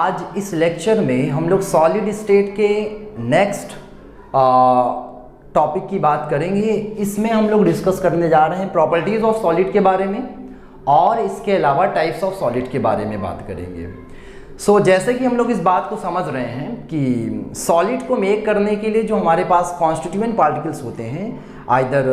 आज इस लेक्चर में हम लोग सॉलिड स्टेट के नेक्स्ट टॉपिक की बात करेंगे। इसमें हम लोग डिस्कस करने जा रहे हैं प्रॉपर्टीज़ ऑफ सॉलिड के बारे में और इसके अलावा टाइप्स ऑफ सॉलिड के बारे में बात करेंगे। जैसे कि हम लोग इस बात को समझ रहे हैं कि सॉलिड को मेक करने के लिए जो हमारे पास कॉन्स्टिट्यूएंट पार्टिकल्स होते हैं, आइदर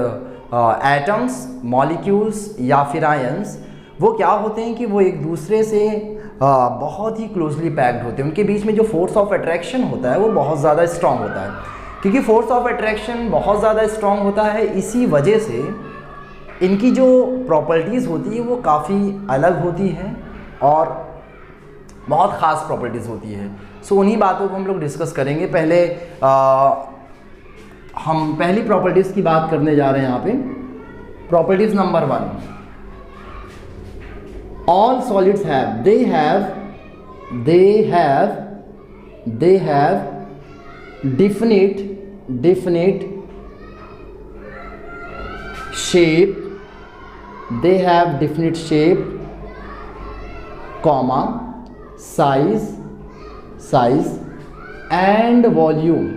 एटम्स, मॉलिक्यूल्स या फिर आयंस, वो क्या होते हैं कि वो एक दूसरे से बहुत ही क्लोजली पैक्ड होते हैं। उनके बीच में जो फोर्स ऑफ अट्रैक्शन होता है वो बहुत ज़्यादा स्ट्रॉन्ग होता है। क्योंकि फोर्स ऑफ अट्रैक्शन बहुत ज़्यादा स्ट्रॉन्ग होता है, इसी वजह से इनकी जो प्रॉपर्टीज़ होती है वो काफ़ी अलग होती हैं और बहुत ख़ास प्रॉपर्टीज़ होती है। उन्हीं बातों को हम लोग डिस्कस करेंगे। पहले हम पहली प्रॉपर्टीज़ की बात करने जा रहे हैं। यहाँ पे properties number 1, all solids they have definite shape, comma, size and volume।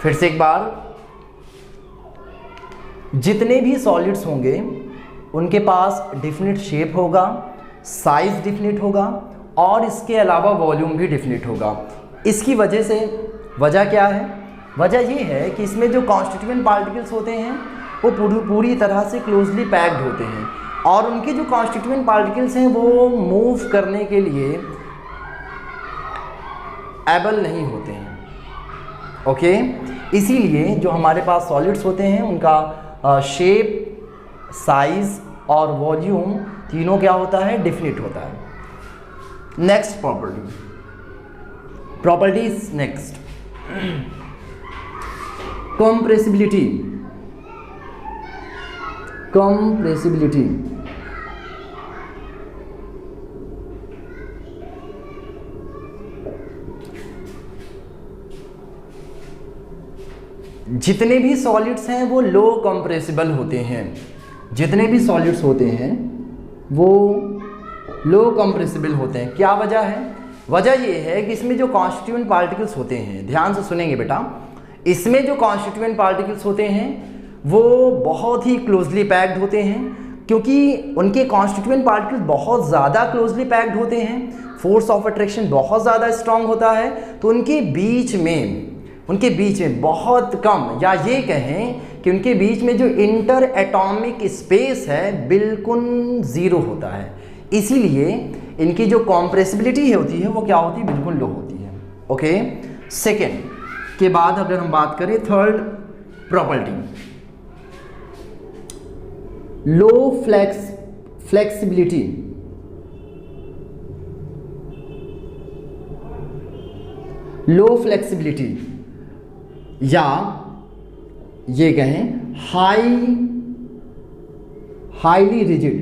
फिर से एक बार, जितने भी सॉलिड्स होंगे उनके पास डिफिनिट शेप होगा, साइज डिफिनिट होगा और इसके अलावा वॉल्यूम भी डिफिनिट होगा। इसकी वजह क्या है? वजह ये है कि इसमें जो कॉन्स्टिट्यूएंट पार्टिकल्स होते हैं वो पूरी तरह से क्लोजली पैक्ड होते हैं और उनके जो कॉन्स्टिट्यूएंट पार्टिकल्स हैं वो मूव करने के लिए एबल नहीं होते हैं। ओके, इसीलिए जो हमारे पास सॉलिड्स होते हैं उनका शेप, साइज और वॉल्यूम तीनों क्या होता है? डिफिनिट होता है। Next properties next, compressibility. जितने भी सॉलिड्स हैं वो लो कंप्रेसिबल होते हैं। जितने भी सॉलिड्स होते हैं वो लो कंप्रेसिबल होते हैं। क्या वजह है? वजह ये है कि इसमें जो कॉन्स्टिट्यूएंट पार्टिकल्स होते हैं, ध्यान से सुनेंगे बेटा, इसमें जो कॉन्स्टिट्यूएंट पार्टिकल्स होते हैं वो बहुत ही क्लोजली पैक्ड होते हैं। क्योंकि उनके कॉन्स्टिट्यूएंट पार्टिकल्स बहुत ज़्यादा क्लोजली पैक्ड होते हैं, फोर्स ऑफ अट्रैक्शन बहुत ज़्यादा स्ट्रांग होता है, तो उनके बीच में बहुत कम, या ये कहें कि उनके बीच में जो इंटर एटॉमिक स्पेस है बिल्कुल ज़ीरो होता है। इसीलिए इनकी जो कॉम्प्रेसिबिलिटी होती है वो क्या होती है? बिल्कुल लो होती है। ओके, सेकेंड के बाद अगर हम बात करें थर्ड प्रॉपर्टी, लो फ्लेक्सिबिलिटी। या ये कहें हाईली रिजिड।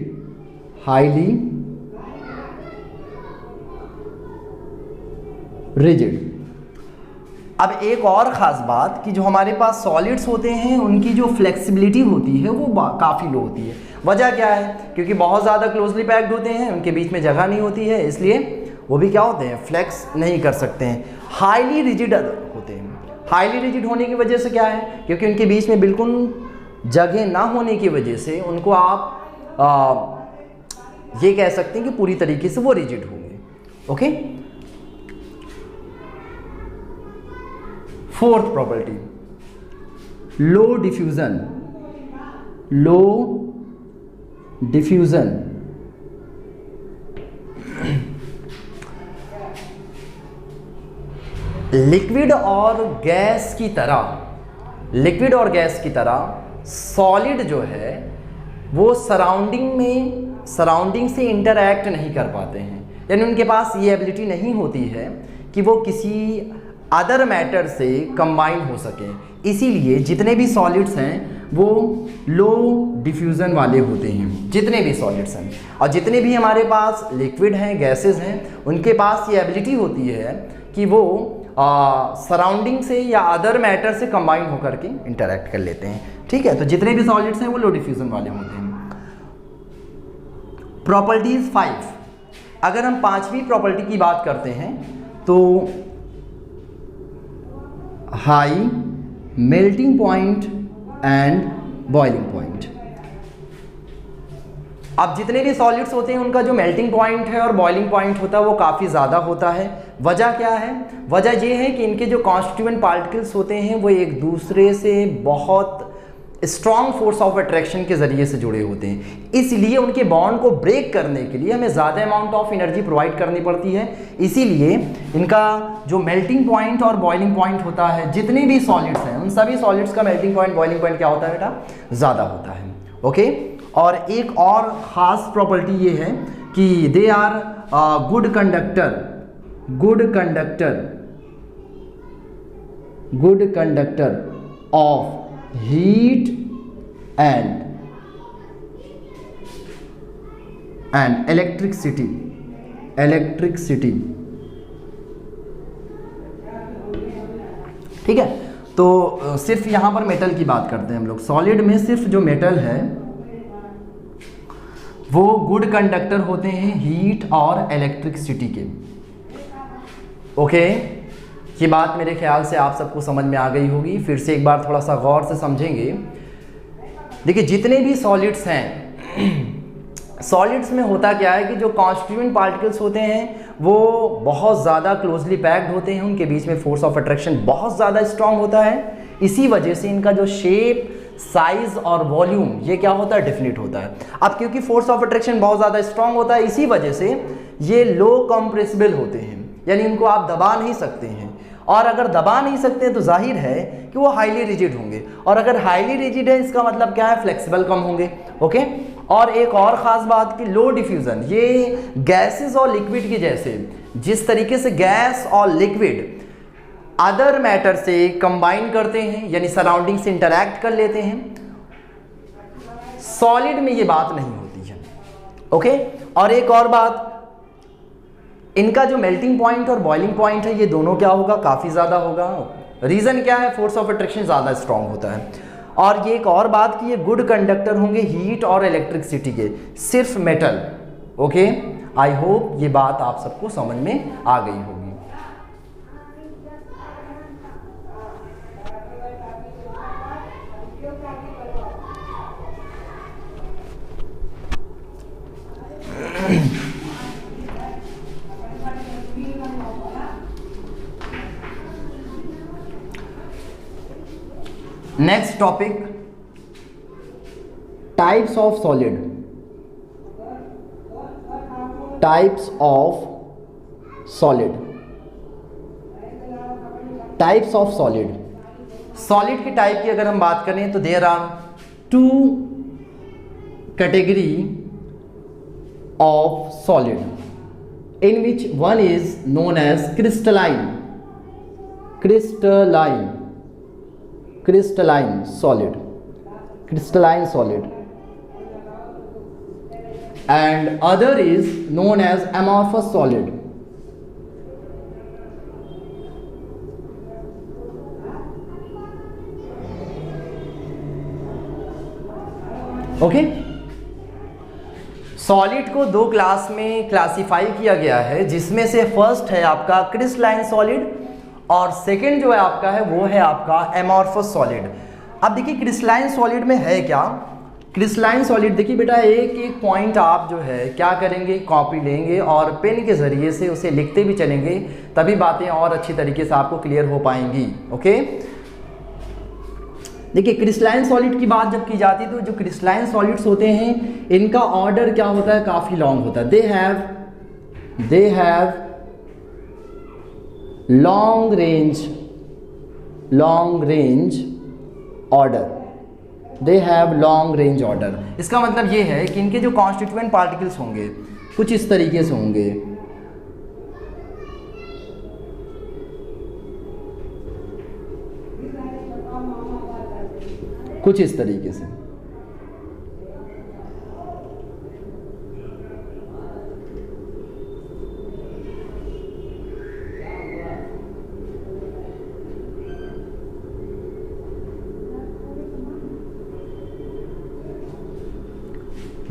अब एक और ख़ास बात कि जो हमारे पास सॉलिड्स होते हैं उनकी जो फ्लेक्सिबिलिटी होती है वो काफ़ी लो होती है। वजह क्या है? क्योंकि बहुत ज़्यादा क्लोजली पैक्ड होते हैं, उनके बीच में जगह नहीं होती है, इसलिए वो भी क्या होते हैं? फ्लेक्स नहीं कर सकते हैं। हाईली रिजिड होते हैं। हाईली रिजिड होने की वजह से क्या है? क्योंकि उनके बीच में बिल्कुल जगह ना होने की वजह से उनको आप ये कह सकते हैं कि पूरी तरीके से वो रिजिड होंगे। ओके, फोर्थ प्रॉपर्टी, लो डिफ्यूजन। लिक्विड और गैस की तरह सॉलिड जो है वो सराउंडिंग से इंटरैक्ट नहीं कर पाते हैं। यानी उनके पास ये एबिलिटी नहीं होती है कि वो किसी अदर मैटर से कंबाइन हो सके। इसीलिए जितने भी सॉलिड्स हैं वो लो डिफ्यूज़न वाले होते हैं, जितने भी सॉलिड्स हैं। और जितने भी हमारे पास लिक्विड हैं, गैसेस हैं, उनके पास ये एबिलिटी होती है कि वो सराउंडिंग से या अदर मैटर से कंबाइन होकर के इंटरैक्ट कर लेते हैं। ठीक है, तो जितने भी सॉलिड्स हैं वो लो डिफ्यूज़न वाले होते हैं। प्रॉपर्टीज 5, अगर हम पांचवी प्रॉपर्टी की बात करते हैं तो high melting point and boiling point. अब जितने भी सॉलिड्स होते हैं उनका जो मेल्टिंग पॉइंट है और बॉइलिंग पॉइंट होता है वो काफ़ी ज़्यादा होता है। वजह क्या है? वजह ये है कि इनके जो कॉन्स्टिट्यूएंट पार्टिकल्स होते हैं वो एक दूसरे से बहुत स्ट्रॉन्ग फोर्स ऑफ अट्रैक्शन के ज़रिए से जुड़े होते हैं, इसलिए उनके बॉन्ड को ब्रेक करने के लिए हमें ज़्यादा अमाउंट ऑफ एनर्जी प्रोवाइड करनी पड़ती है। इसीलिए इनका जो मेल्टिंग पॉइंट और बॉइलिंग पॉइंट होता है, जितने भी सॉलिड्स हैं उन सभी सॉलिड्स का मेल्टिंग पॉइंट बॉइलिंग पॉइंट क्या होता है बेटा? ज़्यादा होता है। ओके, और एक और ख़ास प्रॉपर्टी ये है कि they are good conductor of heat and electricity. ठीक है, तो सिर्फ यहां पर मेटल की बात करते हैं हम लोग। सॉलिड में सिर्फ जो मेटल है वो गुड कंडक्टर होते हैं हीट और इलेक्ट्रिसिटी के। ओके, ये बात मेरे ख्याल से आप सबको समझ में आ गई होगी। फिर से एक बार थोड़ा सा गौर से समझेंगे। देखिए, जितने भी सॉलिड्स हैं, सॉलिड्स में होता क्या है कि जो कॉन्स्टिट्यूएंट पार्टिकल्स होते हैं वो बहुत ज़्यादा क्लोजली पैक्ड होते हैं, उनके बीच में फोर्स ऑफ अट्रैक्शन बहुत ज़्यादा स्ट्रांग होता है। इसी वजह से इनका जो शेप, साइज और वॉल्यूम ये क्या होता है? डिफिनिट होता है। अब क्योंकि फोर्स ऑफ अट्रैक्शन बहुत ज़्यादा स्ट्रांग होता है, इसी वजह से ये लो कंप्रेसिबल होते हैं, यानी इनको आप दबा नहीं सकते हैं। और अगर दबा नहीं सकते तो जाहिर है कि वो हाईली रिजिड होंगे, और अगर हाईली रिजिड है इसका मतलब क्या है? फ्लेक्सिबल कम होंगे। ओके, और एक और ख़ास बात कि लो डिफ्यूज़न, ये गैसेस और लिक्विड के जैसे जिस तरीके से गैस और लिक्विड अदर मैटर से कंबाइन करते हैं, यानी सराउंडिंग से इंटरैक्ट कर लेते हैं, सॉलिड में ये बात नहीं होती है। ओके, और एक और बात, इनका जो मेल्टिंग पॉइंट और बॉइलिंग पॉइंट है ये दोनों क्या होगा? काफ़ी ज़्यादा होगा। रीज़न क्या है? फोर्स ऑफ अट्रैक्शन ज़्यादा स्ट्रांग होता है। और ये एक और बात कि ये गुड कंडक्टर होंगे हीट और इलेक्ट्रिसिटी के, सिर्फ मेटल। ओके, आई होप ये बात आप सबको समझ में आ गई होगी। Next topic, types of solid. टाइप्स ऑफ सॉलिड सॉलिड की टाइप की अगर हम बात करें तो there are 2 category of solid, in which one is known as crystalline solid, and other is known as amorphous solid. Okay, solid को 2 क्लास में क्लासिफाई किया गया है, जिसमें से फर्स्ट है आपका क्रिस्टलाइन सॉलिड और सेकंड जो है आपका है वो है आपका एमॉर्फस सॉलिड। अब देखिए क्रिस्टलाइन सॉलिड में है क्या? क्रिस्टलाइन सॉलिड देखिए बेटा, एक एक पॉइंट आप जो है क्या करेंगे? कॉपी लेंगे और पेन के ज़रिए से उसे लिखते भी चलेंगे, तभी बातें और अच्छी तरीके से आपको क्लियर हो पाएंगी। ओके, देखिए क्रिस्टलाइन सॉलिड की बात जब की जाती है तो जो क्रिस्टलाइन सॉलिड्स होते हैं इनका ऑर्डर क्या होता है? काफ़ी लॉन्ग होता है। They have long range order. इसका मतलब ये है कि इनके जो कॉन्स्टिट्यूएंट पार्टिकल्स होंगे कुछ इस तरीके से होंगे। कुछ इस तरीके से।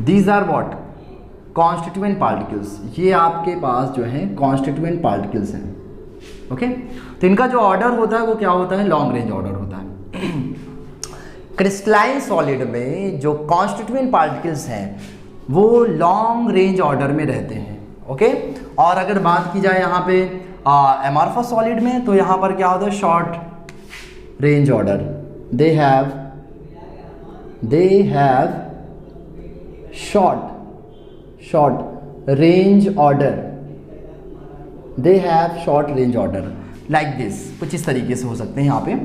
These are what? Constituent particles, ये आपके पास जो है कॉन्स्टिट्यूएंट पार्टिकल्स हैं। ओके, तो इनका जो ऑर्डर होता है वो क्या होता है, लॉन्ग रेंज ऑर्डर होता है। क्रिस्टलाइन सॉलिड में जो कॉन्स्टिट्यूएंट पार्टिकल्स हैं वो लॉन्ग रेंज ऑर्डर में रहते हैं। ओके, और अगर बात की जाए यहाँ पे एमॉर्फस सॉलिड में, तो यहाँ पर क्या होता है, short range order. They have short range order, they have short range order like this. कुछ इस तरीके से हो सकते हैं यहाँ पे।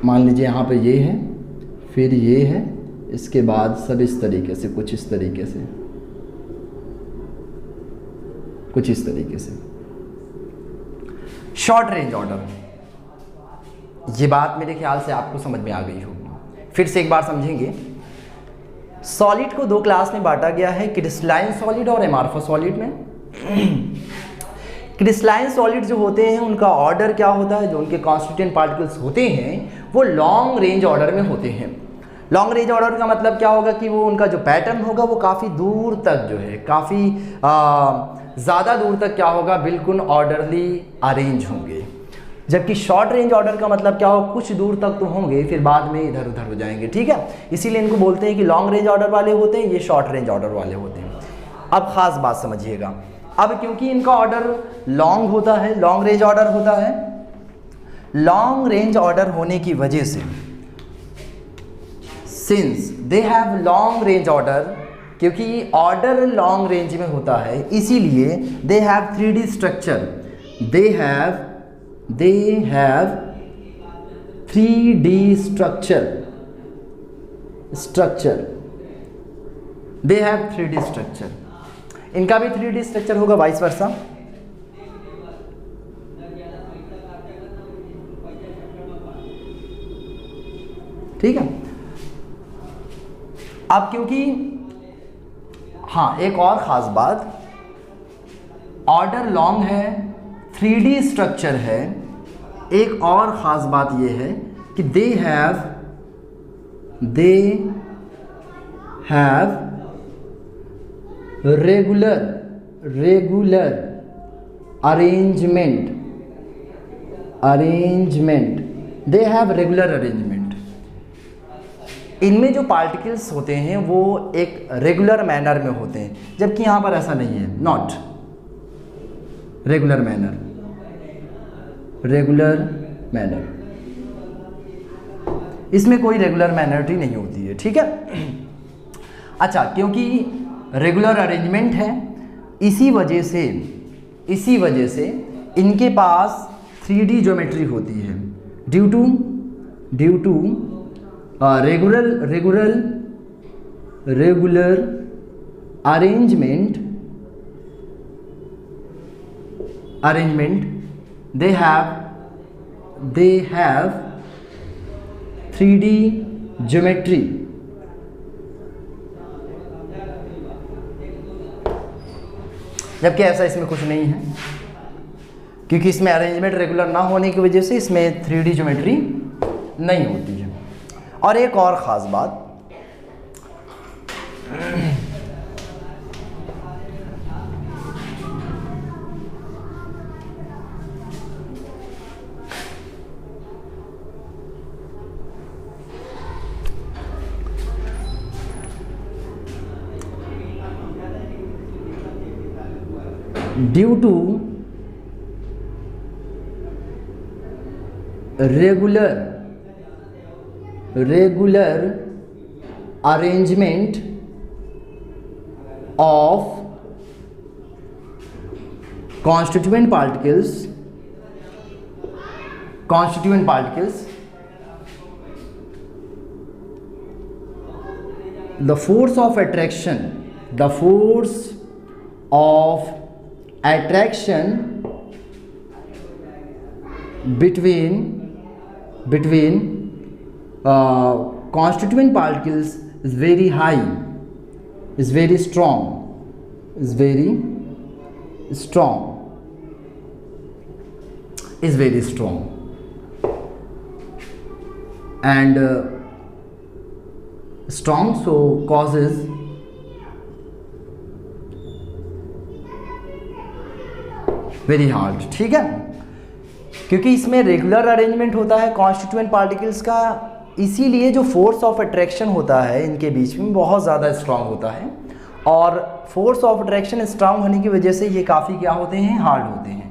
मान लीजिए यहाँ पे ये है, फिर ये है, इसके बाद सब इस तरीके से, कुछ इस तरीके से, कुछ इस तरीके से शॉर्ट रेंज ऑर्डर। ये बात मेरे ख्याल से आपको समझ में आ गई होगी। फिर से एक बार समझेंगे। सॉलिड को दो क्लास में बांटा गया है, क्रिस्टलाइन सॉलिड और एमॉर्फस सॉलिड में। क्रिस्टलाइन सॉलिड जो होते हैं उनका ऑर्डर क्या होता है, जो उनके कॉन्स्टिट्यूएंट पार्टिकल्स होते हैं वो लॉन्ग रेंज ऑर्डर में होते हैं। लॉन्ग रेंज ऑर्डर का मतलब क्या होगा कि वो उनका जो पैटर्न होगा वो काफ़ी दूर तक जो है, काफ़ी ज़्यादा दूर तक क्या होगा, बिल्कुल ऑर्डरली अरेंज होंगे। जबकि शॉर्ट रेंज ऑर्डर का मतलब क्या हो, कुछ दूर तक तो होंगे फिर बाद में इधर उधर हो जाएंगे। ठीक है, इसीलिए इनको बोलते हैं कि लॉन्ग रेंज ऑर्डर वाले होते हैं, ये शॉर्ट रेंज ऑर्डर वाले होते हैं। अब ख़ास बात समझिएगा, अब क्योंकि इनका ऑर्डर लॉन्ग होता है, लॉन्ग रेंज ऑर्डर होता है, लॉन्ग रेंज ऑर्डर होने की वजह से, since they have long range order, क्योंकि ऑर्डर लॉन्ग रेंज में होता है, इसीलिए they have 3D structure. They have 3D structure, they have 3D structure. इनका भी 3D स्ट्रक्चर होगा, वाइस वर्सा। ठीक है, अब क्योंकि हाँ, एक और ख़ास बात, ऑर्डर लॉन्ग है, 3D स्ट्रक्चर है। एक और ख़ास बात यह है कि they have regular arrangement, they have regular arrangement. इनमें जो पार्टिकल्स होते हैं वो एक रेगुलर मैनर में होते हैं, जबकि यहाँ पर ऐसा नहीं है, नॉट रेगुलर मैनर, इसमें कोई रेगुलर मैनरिटी नहीं होती है। ठीक है, अच्छा, क्योंकि रेगुलर अरेंजमेंट है, इसी वजह से इनके पास 3D ज्योमेट्री होती है, due to regular arrangement, they have 3D geometry. जबकि ऐसा इसमें कुछ नहीं है, क्योंकि इसमें अरेंजमेंट रेगुलर ना होने की वजह से इसमें 3D ज्योमेट्री नहीं होती है। और एक और ख़ास बात, due to regular arrangement of constituent particles, the force of attraction between constituent particles is very high, is very strong, and strong, so causes very hard, ठीक है, क्योंकि इसमें रेगुलर अरेंजमेंट होता है कॉन्स्टिट्यूएंट पार्टिकल्स का, इसीलिए जो फोर्स ऑफ अट्रैक्शन होता है इनके बीच में बहुत ज़्यादा स्ट्रांग होता है, और फोर्स ऑफ अट्रैक्शन स्ट्रांग होने की वजह से ये काफ़ी क्या होते हैं, हार्ड होते हैं,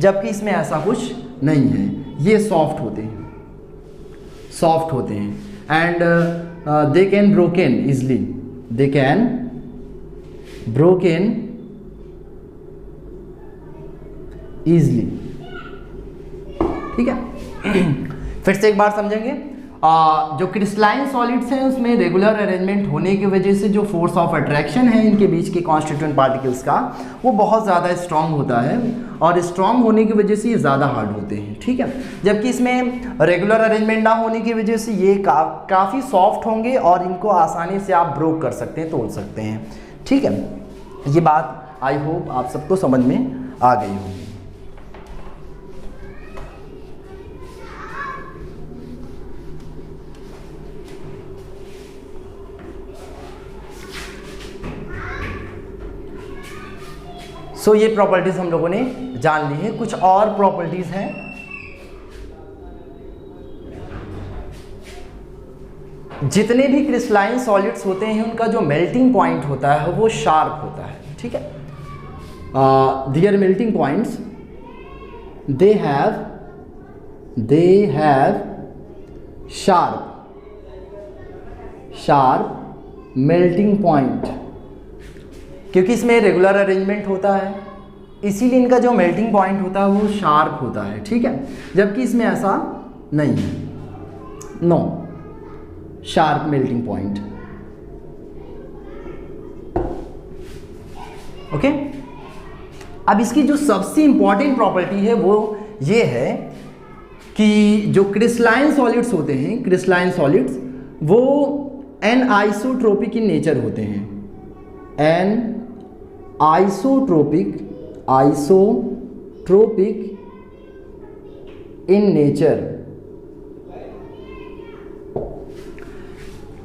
जबकि इसमें ऐसा कुछ नहीं है, ये सॉफ्ट होते हैं, सॉफ्ट होते हैं, and they can broken easily, they can broken easily, ठीक है। फिर से एक बार समझेंगे, जो क्रिस्टलाइन सॉलिड्स हैं उसमें रेगुलर अरेंजमेंट होने की वजह से जो फोर्स ऑफ अट्रैक्शन है इनके बीच के कॉन्स्टिट्यूएंट पार्टिकल्स का वो बहुत ज़्यादा स्ट्रांग होता है, और स्ट्रांग होने की वजह से ये ज़्यादा हार्ड होते हैं, ठीक है, जबकि इसमें रेगुलर अरेंजमेंट ना होने की वजह से ये काफ़ी सॉफ्ट होंगे और इनको आसानी से आप ब्रोक कर सकते हैं, तोड़ सकते हैं, ठीक है। ये बात आई होप आप सबको समझ में आ गई होगी। सो ये प्रॉपर्टीज हम लोगों ने जान ली है। कुछ और प्रॉपर्टीज हैं, जितने भी क्रिस्टलाइन सॉलिड्स होते हैं उनका जो मेल्टिंग पॉइंट होता है वो शार्प होता है, ठीक है। There melting points they have sharp melting point, क्योंकि इसमें रेगुलर अरेंजमेंट होता है इसीलिए इनका जो मेल्टिंग पॉइंट होता है वो शार्प होता है, ठीक है, जबकि इसमें ऐसा नहीं है, no sharp melting point, okay. अब इसकी जो सबसे इंपॉर्टेंट प्रॉपर्टी है वो ये है कि जो क्रिस्टलाइन सॉलिड्स होते हैं, क्रिस्टलाइन सॉलिड्स वो एनआइसोट्रोपिक इन नेचर होते हैं, isotropic in nature.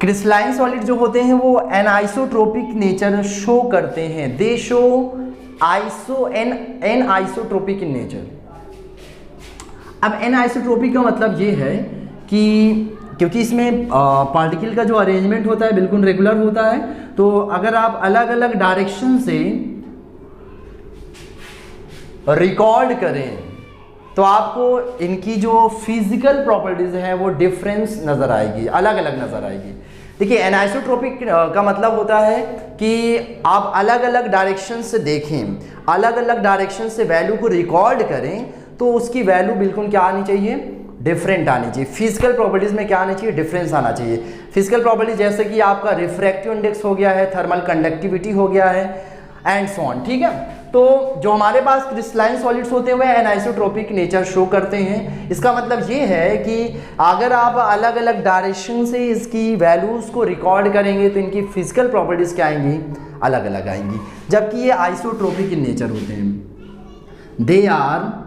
Crystalline solid जो होते हैं वो एनआइसोट्रोपिक नेचर शो करते हैं, दे शो एनआइसोट्रोपिक इन नेचर। अब एनआइसोट्रोपिक का मतलब ये है कि क्योंकि इसमें पार्टिकल का जो अरेंजमेंट होता है बिल्कुल रेगुलर होता है, तो अगर आप अलग अलग डायरेक्शन से रिकॉर्ड करें तो आपको इनकी जो फिजिकल प्रॉपर्टीज हैं वो डिफरेंस नज़र आएगी, अलग अलग नज़र आएगी। देखिए एनआइसोट्रोपिक का मतलब होता है कि आप अलग अलग डायरेक्शन से देखें, अलग अलग डायरेक्शन से वैल्यू को रिकॉर्ड करें तो उसकी वैल्यू बिल्कुल क्या आनी चाहिए, डिफरेंट आनी चाहिए। फिजिकल प्रॉपर्टीज में क्या आना चाहिए, डिफरेंस आना चाहिए। फिजिकल प्रॉपर्टीज जैसे कि आपका रिफ्रैक्टिव इंडेक्स हो गया है, थर्मल कंडक्टिविटी हो गया है, एंड सो ऑन, ठीक है। तो जो हमारे पास क्रिस्टलाइन सॉलिड्स होते हैं वह एनाइसोट्रोपिक नेचर शो करते हैं। इसका मतलब ये है कि अगर आप अलग अलग डायरेक्शन से इसकी वैल्यूज़ को रिकॉर्ड करेंगे तो इनकी फिजिकल प्रॉपर्टीज़ क्या आएंगी, अलग अलग आएंगी, जबकि ये आइसोट्रोपिक इन नेचर होते हैं। They are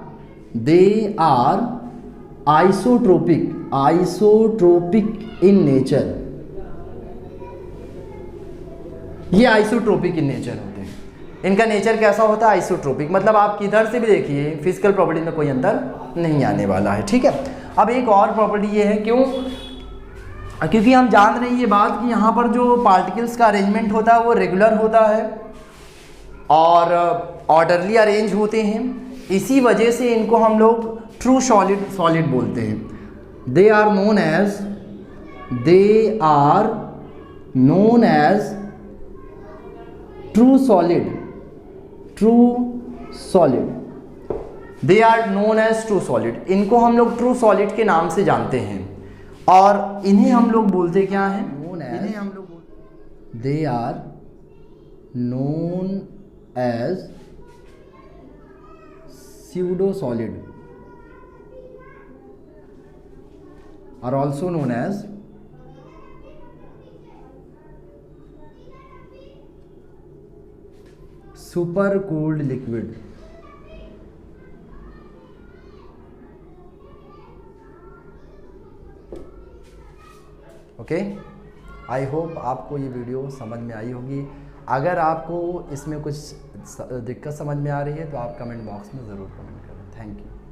isotropic in nature, ये आइसोट्रोपिक इन नेचर होते हैं। इनका नेचर कैसा होता है, आइसोट्रोपिक, मतलब आप किधर से भी देखिए फिजिकल प्रॉपर्टी में कोई अंतर नहीं आने वाला है, ठीक है। अब एक और प्रॉपर्टी ये है, क्योंकि हम जान रहे हैं ये बात कि यहाँ पर जो पार्टिकल्स का अरेंजमेंट होता है वो रेगुलर होता है और ऑर्डरली अरेंज होते हैं, इसी वजह से इनको हम लोग ट्रू सॉलिड बोलते हैं। They are known as true solid, they are known as true solid. इनको हम लोग ट्रू सॉलिड के नाम से जानते हैं और इन्हें हम लोग बोलते क्या हैं, इन्हें हम लोग they are known as pseudo solid are also known as super cooled liquid। Okay, I hope आपको ये वीडियो समझ में आई होगी। अगर आपको इसमें कुछ दिक्कत समझ में आ रही है तो आप कमेंट बॉक्स में ज़रूर कमेंट करें। Thank you.